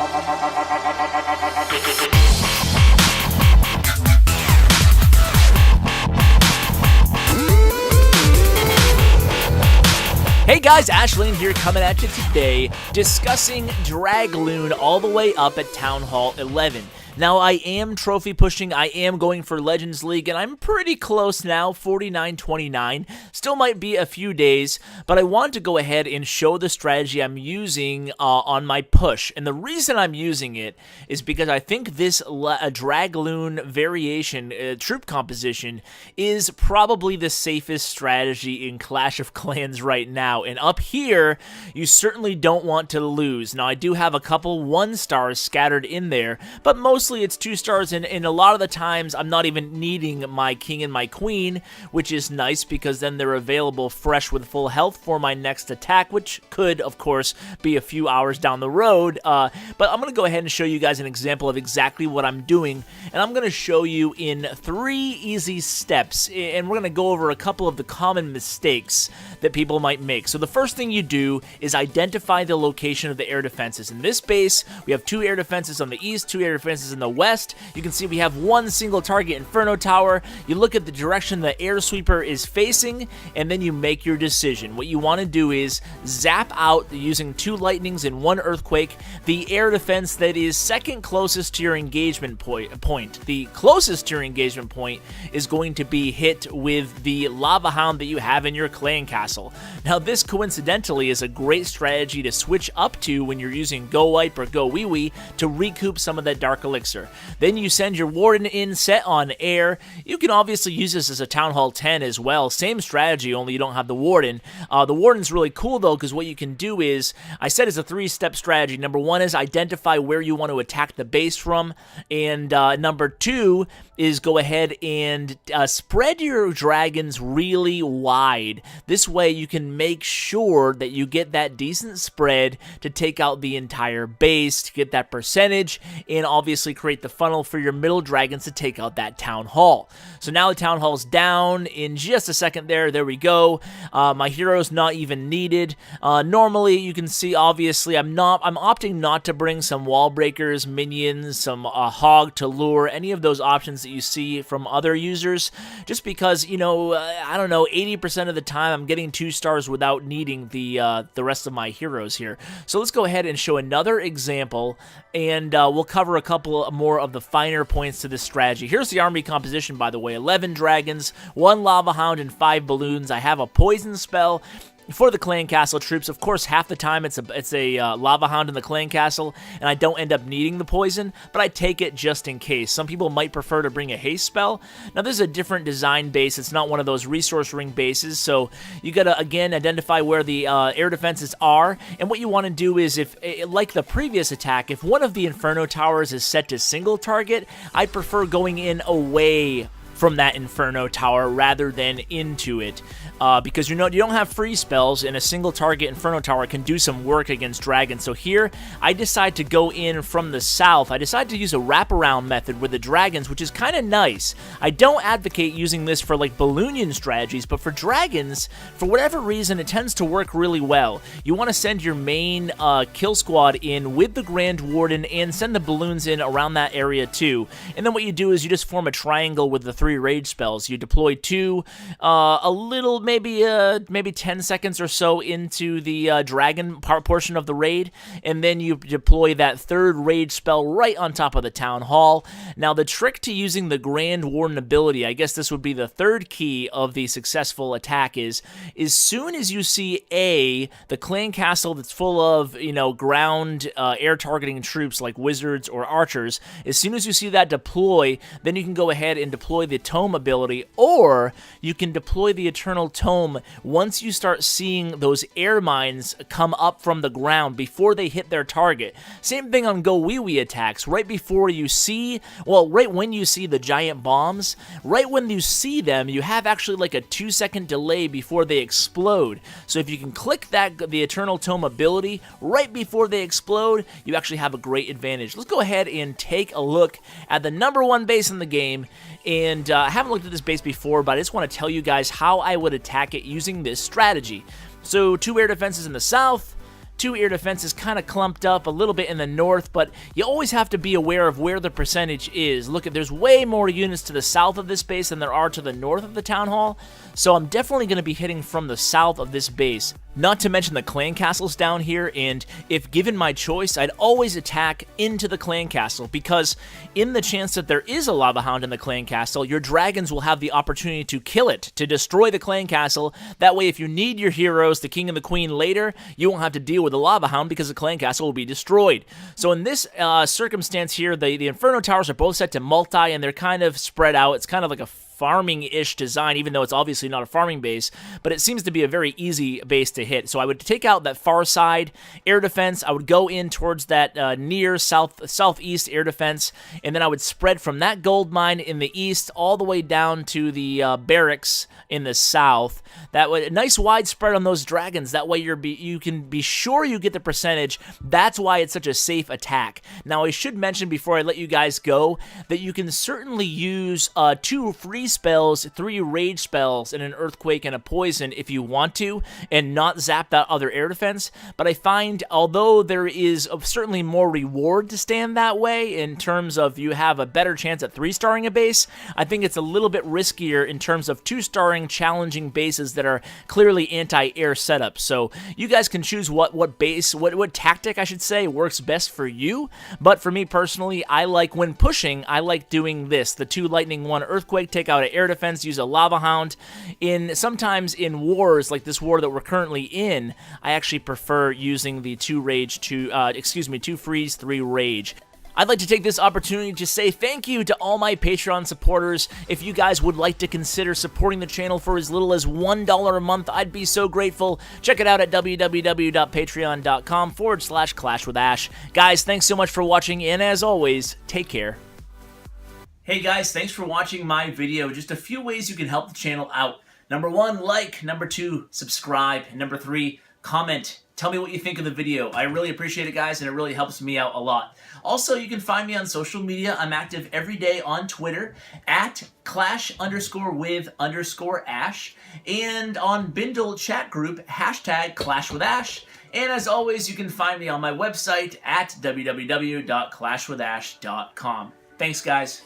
Hey guys, Ashlane here coming at you today, discussing Drag Loon all the way up at Town Hall 11. Now, I am trophy pushing, I am going for Legends League, and I'm pretty close now, 49-29. Still might be a few days, but I want to go ahead and show the strategy I'm using on my push. And the reason I'm using it is because I think this Drag Loon variation, troop composition, is probably the safest strategy in Clash of Clans right now. And up here, you certainly don't want to lose. Now, I do have a couple 1-stars scattered in there, but mostly it's 2 stars, and a lot of the times I'm not even needing my king and my queen, which is nice because then they're available fresh with full health for my next attack, which could, of course, be a few hours down the road. But I'm going to go ahead and show you guys an example of exactly what I'm doing, and I'm going to show you in 3 easy steps, and we're going to go over a couple of the common mistakes that people might make. So the first thing you do is identify the location of the air defenses. In this base, we have 2 air defenses on the east, 2 air defenses in the west. You can see we have 1 single target Inferno Tower. You look at the direction the air sweeper is facing, and then you make your decision. What you want to do is zap out using 2 lightnings and 1 earthquake the air defense that is second closest to your engagement point. The closest to your engagement point is going to be hit with the lava hound that you have in your clan castle. Now, this coincidentally is a great strategy to switch up to when you're using GoWiWi or GoWiWi to recoup some of that Dark Elixir. Then you send your Warden in set on air. You can obviously use this as a Town Hall 10 as well. Same strategy, only you don't have the Warden. The Warden's really cool though, because what you can do is, I said it's a 3-step strategy. Number 1 is identify where you want to attack the base from, and number 2 is go ahead and spread your dragons really wide. This way you can make sure that you get that decent spread to take out the entire base, to get that percentage, and obviously create the funnel for your middle dragons to take out that Town Hall. So now the Town Hall's down in just a second there. There we go. My hero's not even needed. Normally, you can see, obviously, I'm opting not to bring some wall breakers, minions, some hog to lure, any of those options that you see from other users, just because, you know, I don't know, 80% of the time I'm getting 2 stars without needing the rest of my heroes here. So let's go ahead and show another example, and we'll cover a couple more of the finer points to this strategy. Here's the army composition, by the way. 11 dragons, 1 lava hound, and 5 balloons. I have a poison spell for the clan castle troops. Of course, half the time it's a lava hound in the clan castle, and I don't end up needing the poison, but I take it just in case. Some people might prefer to bring a haste spell. Now, this is a different design base. It's not one of those resource ring bases, so you gotta, again, identify where the air defenses are, and what you want to do is, if, like the previous attack, if one of the Inferno Towers is set to single target, I prefer going in away from that Inferno Tower rather than into it, because you don't have free spells, and a single target Inferno Tower can do some work against dragons. So here I decide to go in from the south. I decide to use a wraparound method with the dragons, which is kind of nice. I don't advocate using this for like Balloonian strategies, but for dragons, for whatever reason, it tends to work really well. You want to send your main kill squad in with the Grand Warden and send the balloons in around that area too. And then what you do is you just form a triangle with the 3 rage spells. You deploy 2, a little, maybe 10 seconds or so into the dragon portion of the raid, and then you deploy that 3rd rage spell right on top of the Town Hall. Now, the trick to using the Grand Warden ability, I guess this would be the 3rd key of the successful attack, is as soon as you see the clan castle that's full of, you know, ground air targeting troops like wizards or archers, as soon as you see that deploy, then you can go ahead and deploy the Tome ability, or you can deploy the Eternal Tome once you start seeing those air mines come up from the ground before they hit their target. Same thing on GoWiWi attacks. Right before you see, well, right when you see the giant bombs, right when you see them, you have actually like a 2-second delay before they explode. So if you can click the Eternal Tome ability right before they explode, you actually have a great advantage. Let's go ahead and take a look at the #1 base in the game. And I haven't looked at this base before, but I just want to tell you guys how I would attack it using this strategy. So 2 air defenses in the south, 2 air defenses kind of clumped up a little bit in the north, but you always have to be aware of where the percentage is. Look, there's way more units to the south of this base than there are to the north of the town hall, so I'm definitely going to be hitting from the south of this base. Not to mention the clan castles down here, and if given my choice, I'd always attack into the clan castle, because in the chance that there is a lava hound in the clan castle, your dragons will have the opportunity to kill it, to destroy the clan castle. That way, if you need your heroes, the king and the queen, later, you won't have to deal with the lava hound because the clan castle will be destroyed. So in this circumstance here, the Inferno Towers are both set to multi, and they're kind of spread out. It's kind of like a farming-ish design, even though it's obviously not a farming base, but it seems to be a very easy base to hit. So I would take out that far side air defense, I would go in towards that near southeast air defense, and then I would spread from that gold mine in the east all the way down to the barracks in the south. That way, a nice wide spread on those dragons. That way you can be sure you get the percentage. That's why it's such a safe attack. Now, I should mention before I let you guys go that you can certainly use 2 freeze spells, 3 rage spells, and an earthquake and a poison if you want to, and not zap that other air defense. But I find, although there is certainly more reward to stand that way, in terms of you have a better chance at 3-starring a base, I think it's a little bit riskier in terms of 2-starring challenging bases that are clearly anti-air setups. So you guys can choose what tactic, I should say, works best for you. But for me personally, I like, when pushing, I like doing this: the 2 lightning, 1 earthquake, take out an air defense, use a lava hound. Sometimes in wars like this war that we're currently in, I actually prefer using the 2 freeze, 3 rage. I'd like to take this opportunity to say thank you to all my Patreon supporters. If you guys would like to consider supporting the channel for as little as $1 a month, I'd be so grateful. Check it out at www.patreon.com/ClashWithAsh. Guys, thanks so much for watching, and as always, take care. Hey guys, thanks for watching my video. Just a few ways you can help the channel out. Number 1, like. Number 2, subscribe. And number 3, comment. Tell me what you think of the video. I really appreciate it, guys, and it really helps me out a lot. Also, you can find me on social media. I'm active every day on Twitter at @clash_with_ash, and on Bindle chat group #ClashWithAsh. And as always, you can find me on my website at www.clashwithash.com. Thanks, guys.